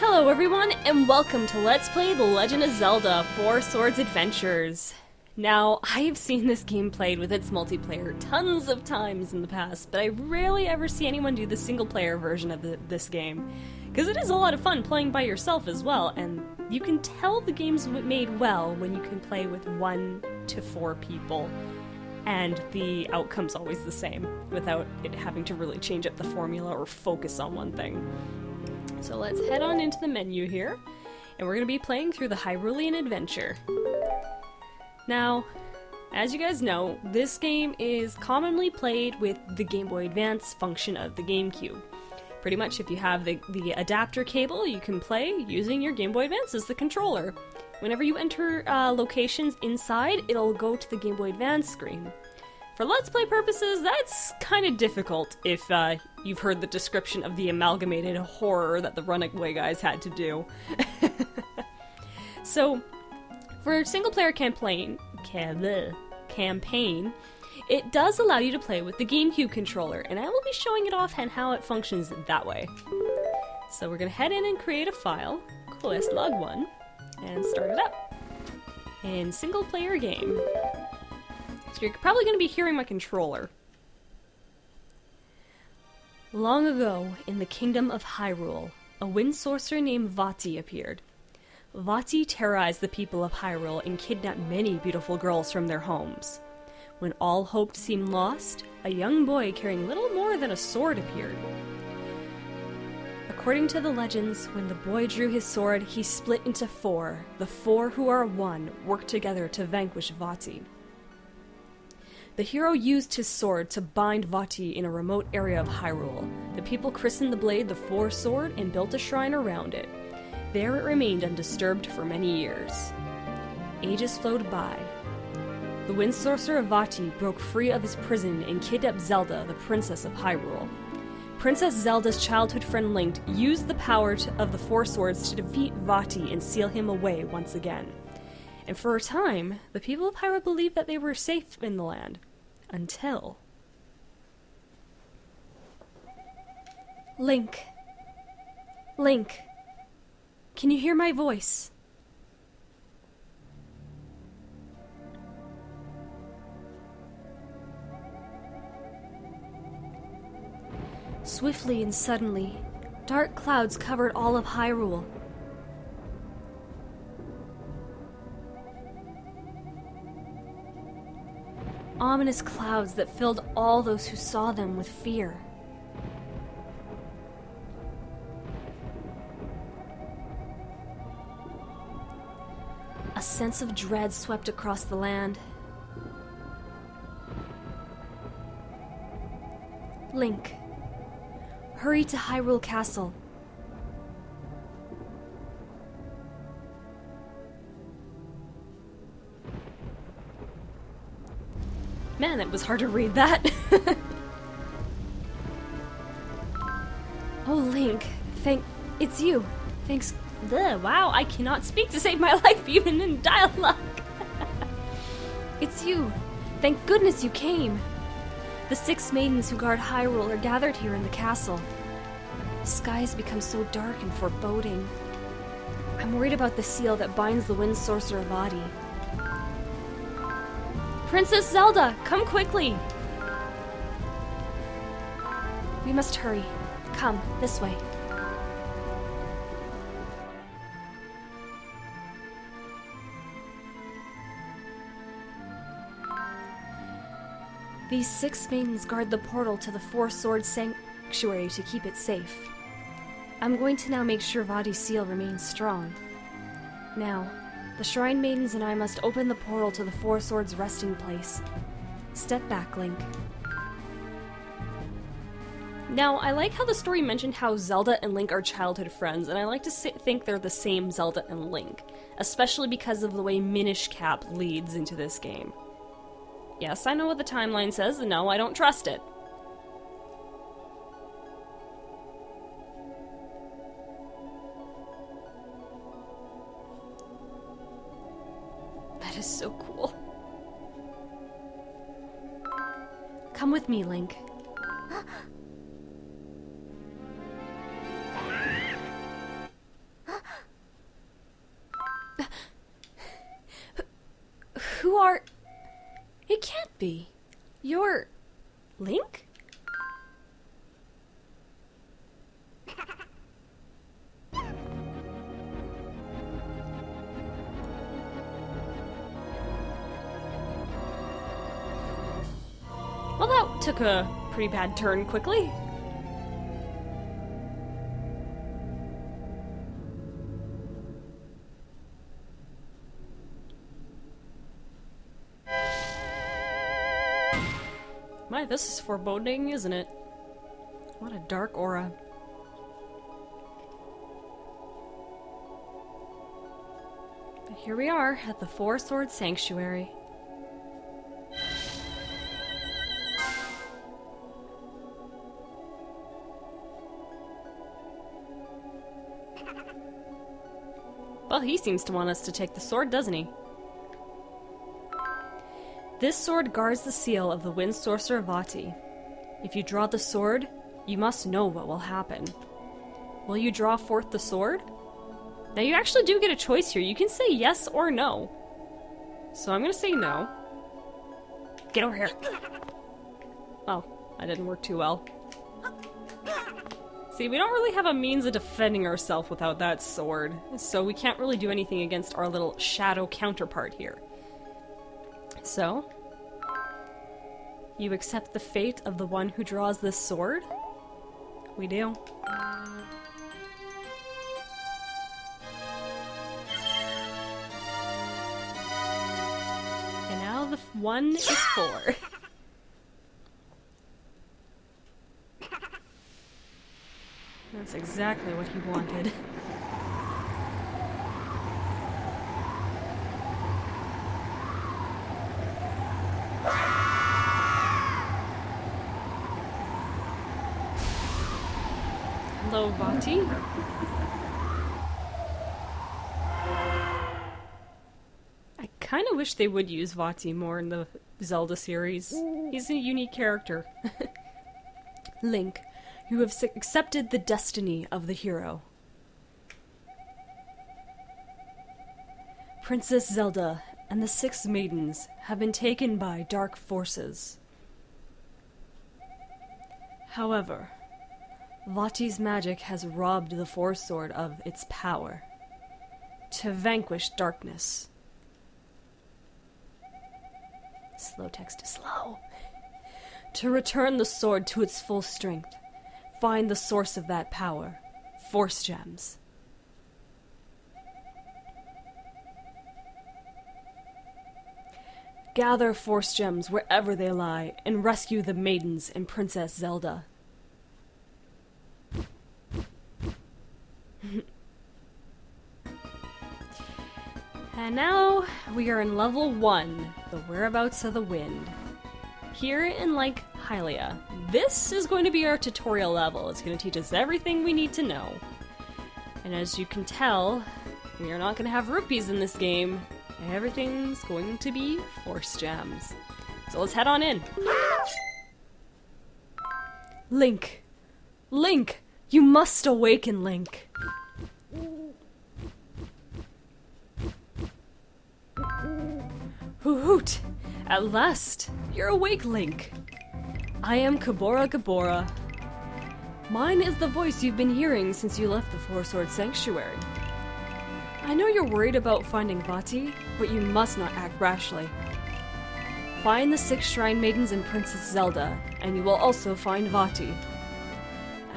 Hello everyone, and welcome to Let's Play The Legend of Zelda 4 Swords Adventures. Now, I have seen this game played with its multiplayer tons of times in the past, but I rarely ever see anyone do the single-player version of this game, because it is a lot of fun playing by yourself as well, and you can tell the game's made well when you can play with 1 to 4 people, and the outcome's always the same, without it having to really change up the formula or focus on one thing. So let's head on into the menu here, and we're going to be playing through the Hyrulean Adventure. Now, as you guys know, this game is commonly played with the Game Boy Advance function of the GameCube. Pretty much if you have the adapter cable, you can play using your Game Boy Advance as the controller. Whenever you enter locations inside, it'll go to the Game Boy Advance screen. For Let's Play purposes, that's kind of difficult if you've heard the description of the amalgamated horror that the Runaway guys had to do. So, for a single-player campaign, it does allow you to play with the GameCube controller, and I will be showing it off and how it functions that way. So we're going to head in and create a file, log1, and start it up. In single-player game. So you're probably going to be hearing my controller. Long ago, in the kingdom of Hyrule, a wind sorcerer named Vati appeared. Vati terrorized the people of Hyrule and kidnapped many beautiful girls from their homes. When all hope seemed lost, a young boy carrying little more than a sword appeared. According to the legends, when the boy drew his sword, he split into 4. The 4 who are one worked together to vanquish Vati. The hero used his sword to bind Vati in a remote area of Hyrule. The people christened the blade the Four Sword and built a shrine around it. There it remained undisturbed for many years. Ages flowed by. The wind sorcerer Vati broke free of his prison and kidnapped Zelda, the princess of Hyrule. Princess Zelda's childhood friend Link used the power of the Four Swords to defeat Vati and seal him away once again. And for a time, the people of Hyrule believed that they were safe in the land. Until... Link. Link. Can you hear my voice? Swiftly and suddenly, dark clouds covered all of Hyrule. Ominous clouds that filled all those who saw them with fear. A sense of dread swept across the land. Link, hurry to Hyrule Castle. Man, it was hard to read that. Oh, Link, it's you. Thanks. Wow, I cannot speak to save my life, even in dialogue. It's you. Thank goodness you came. The 6 maidens who guard Hyrule are gathered here in the castle. The sky has become so dark and foreboding. I'm worried about the seal that binds the wind sorcerer Vati. Princess Zelda, come quickly! We must hurry. Come, this way. These 6 maidens guard the portal to the Four Swords Sanctuary to keep it safe. I'm going to now make sure Vati's seal remains strong. Now, the Shrine Maidens and I must open the portal to the Four Swords' resting place. Step back, Link. Now, I like how the story mentioned how Zelda and Link are childhood friends, and I like to think they're the same Zelda and Link, especially because of the way Minish Cap leads into this game. Yes, I know what the timeline says, and no, I don't trust it. That is so cool. Come with me, Link. You are... It can't be. You're... Link? Well, that took a pretty bad turn quickly. My, this is foreboding, isn't it? What a dark aura. But here we are at the Four Sword Sanctuary. Well, he seems to want us to take the sword, doesn't he? This sword guards the seal of the Wind Sorcerer Vati. If you draw the sword, you must know what will happen. Will you draw forth the sword? Now you actually do get a choice here. You can say yes or no. So I'm gonna say no. Get over here. Oh, that didn't work too well. See, we don't really have a means of defending ourselves without that sword, so we can't really do anything against our little shadow counterpart here. So, you accept the fate of the one who draws this sword? We do. And now the one is 4. That's exactly what he wanted. Hello, Vati. I kind of wish they would use Vati more in the Zelda series. He's a unique character. Link, you have accepted the destiny of the hero. Princess Zelda and the 6 maidens have been taken by dark forces. However, Vati's magic has robbed the Four Sword of its power to vanquish darkness. Slow text, slow. To return the sword to its full strength, find the source of that power, Force Gems. Gather Force Gems wherever they lie and rescue the maidens and Princess Zelda. And now we are in level 1, the Whereabouts of the Wind. Here in Lake Hylia. This is going to be our tutorial level. It's going to teach us everything we need to know. And as you can tell, we are not going to have rupees in this game. Everything's going to be Force Gems. So let's head on in. Link! Link! You must awaken, Link! Hoot! At last! You're awake, Link! I am Kabora Gabora. Mine is the voice you've been hearing since you left the Four Sword Sanctuary. I know you're worried about finding Vati, but you must not act rashly. Find the 6 Shrine Maidens and Princess Zelda, and you will also find Vati.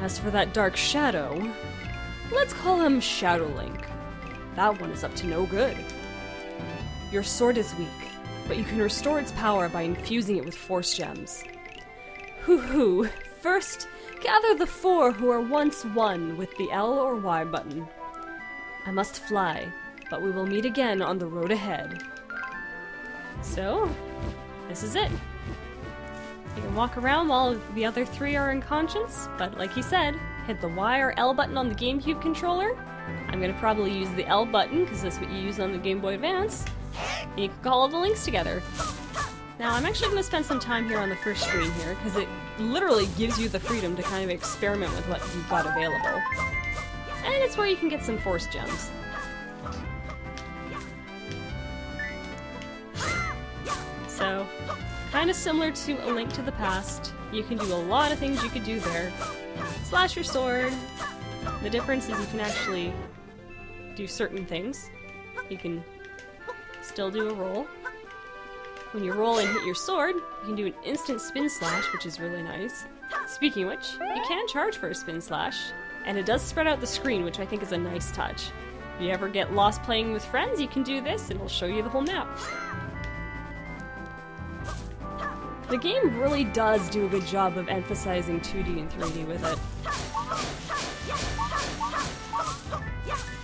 As for that dark shadow, let's call him Shadow Link. That one is up to no good. Your sword is weak, but you can restore its power by infusing it with Force Gems. Hoo-hoo! First, gather the 4 who are once one with the L or Y button. I must fly, but we will meet again on the road ahead. So, this is it. You can walk around while the other 3 are unconscious, but like he said, hit the Y or L button on the GameCube controller. I'm gonna probably use the L button, because that's what you use on the Game Boy Advance. And you can call all the links together. Now, I'm actually going to spend some time here on the first screen here, because it literally gives you the freedom to kind of experiment with what you've got available. And it's where you can get some Force Gems. Kind of similar to A Link to the Past. You can do a lot of things you could do there. Slash your sword. The difference is you can actually do certain things. You can still do a roll. When you roll and hit your sword, you can do an instant spin slash, which is really nice. Speaking of which, you can charge for a spin slash, and it does spread out the screen, which I think is a nice touch. If you ever get lost playing with friends, you can do this, and it'll show you the whole map. The game really does do a good job of emphasizing 2D and 3D with it.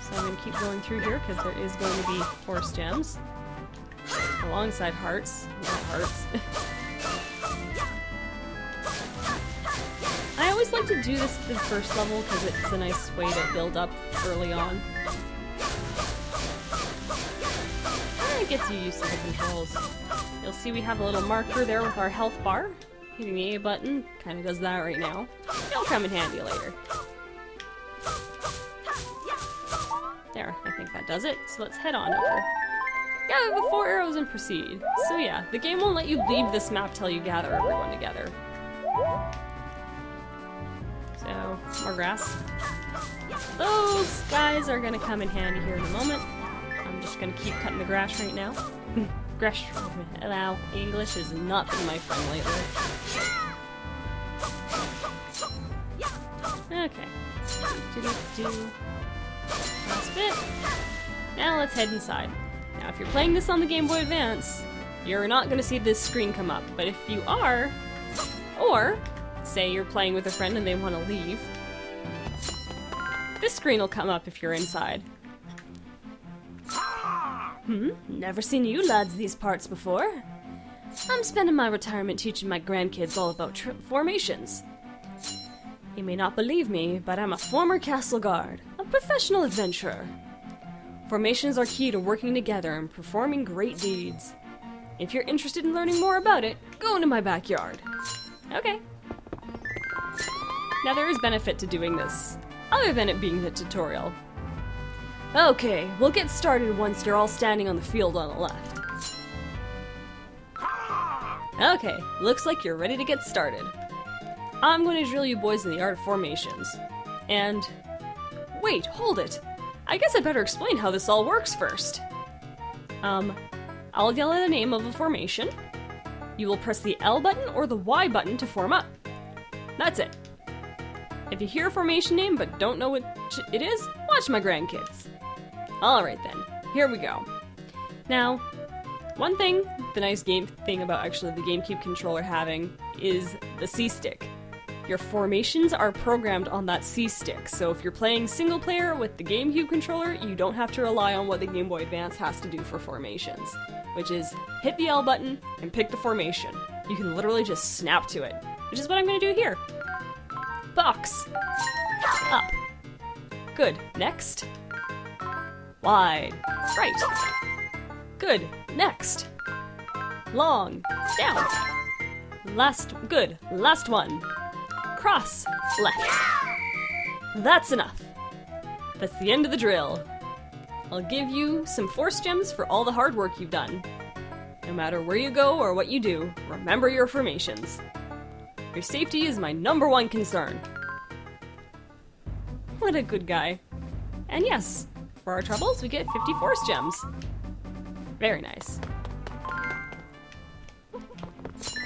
So I'm going to keep going through here because there is going to be force gems. Alongside hearts. Not hearts. I always like to do this at the first level because it's a nice way to build up early on. And it gets you used to the controls. You'll see we have a little marker there with our health bar. Hitting the A button kind of does that right now. It'll come in handy later. There, I think that does it. So let's head on over. Gather the 4 arrows and proceed. So yeah, the game won't let you leave this map till you gather everyone together. So, more grass. Those guys are gonna come in handy here in a moment. I'm just gonna keep cutting the grass right now. Grass. Wow, English has not been my friend lately. Okay. Last bit. Now let's head inside. Now if you're playing this on the Game Boy Advance, you're not going to see this screen come up. But if you are, or say you're playing with a friend and they want to leave, this screen will come up if you're inside. Never seen you lads these parts before. I'm spending my retirement teaching my grandkids all about formations. You may not believe me, but I'm a former castle guard, a professional adventurer. Formations are key to working together and performing great deeds. If you're interested in learning more about it, go into my backyard. Okay. Now there is benefit to doing this, other than it being a tutorial. Okay, we'll get started once you're all standing on the field on the left. Okay, looks like you're ready to get started. I'm going to drill you boys in the art of formations. And... wait, hold it! I guess I better explain how this all works first. I'll yell out the name of a formation. You will press the L button or the Y button to form up. That's it. If you hear a formation name but don't know what it is, watch my grandkids. Alright then, here we go. Now, one thing, the nice game thing about actually the GameCube controller having is the C-stick. Your formations are programmed on that C-stick, so if you're playing single player with the GameCube controller, you don't have to rely on what the Game Boy Advance has to do for formations, which is hit the L button and pick the formation. You can literally just snap to it, which is what I'm going to do here. Box. Up. Good. Next. Wide. Right. Good. Next. Long. Down. Good. Last one. Cross. Left. That's enough. That's the end of the drill. I'll give you some force gems for all the hard work you've done. No matter where you go or what you do, remember your formations. Your safety is my #1 concern. What a good guy. And yes, for our troubles, we get 50 force gems. Very nice.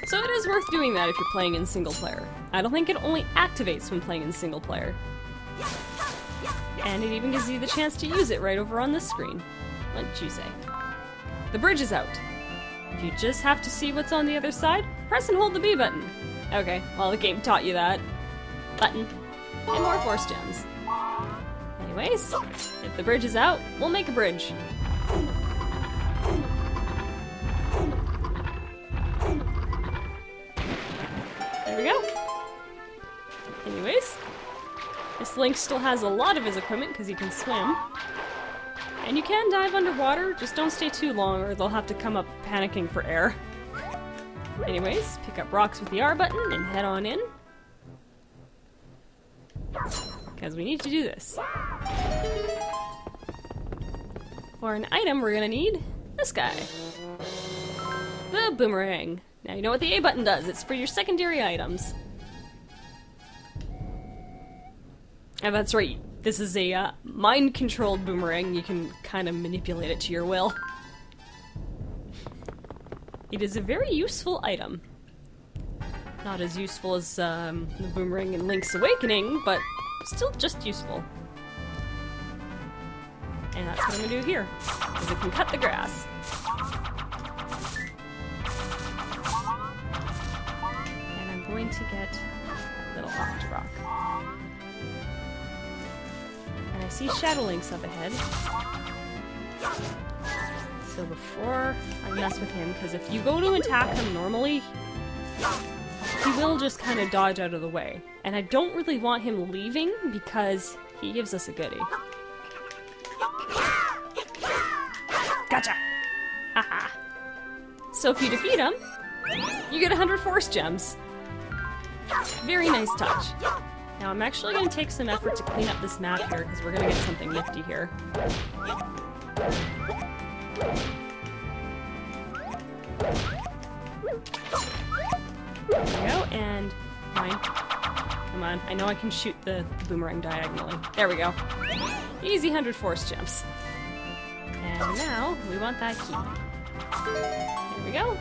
So it is worth doing that if you're playing in single player. I don't think it only activates when playing in single player. And it even gives you the chance to use it right over on this screen. What'd you say? The bridge is out. If you just have to see what's on the other side, press and hold the B button. Okay, well the game taught you that. Button. And more force gems. Anyways, if the bridge is out, we'll make a bridge. There we go. Anyways, this Link still has a lot of his equipment because he can swim. And you can dive underwater, just don't stay too long or they'll have to come up panicking for air. Anyways, pick up rocks with the R button and head on in. Because we need to do this. For an item, we're gonna need this guy. The the boomerang. Now you know what the A button does. It's for your secondary items. And that's right. This is a mind-controlled boomerang. You can kind of manipulate it to your will. It is a very useful item. Not as useful as the boomerang in Link's Awakening, but still just useful. And that's what I'm gonna do here, because it can cut the grass. And I'm going to get a little Octorok. And I see Shadow Links up ahead. So before I mess with him, because if you go to attack him normally, he will just kind of dodge out of the way. And I don't really want him leaving because he gives us a goodie. Gotcha! Haha. So if you defeat him, you get 100 Force Gems. Very nice touch. Now I'm actually going to take some effort to clean up this map here because we're going to get something nifty here. There we go, and mine. Come on, I know I can shoot the boomerang diagonally. There we go. Easy 100 Force Gems. And now, we want that key. There we go.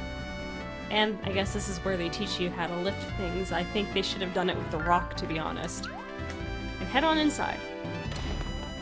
And I guess this is where they teach you how to lift things. I think they should have done it with the rock, to be honest. And head on inside.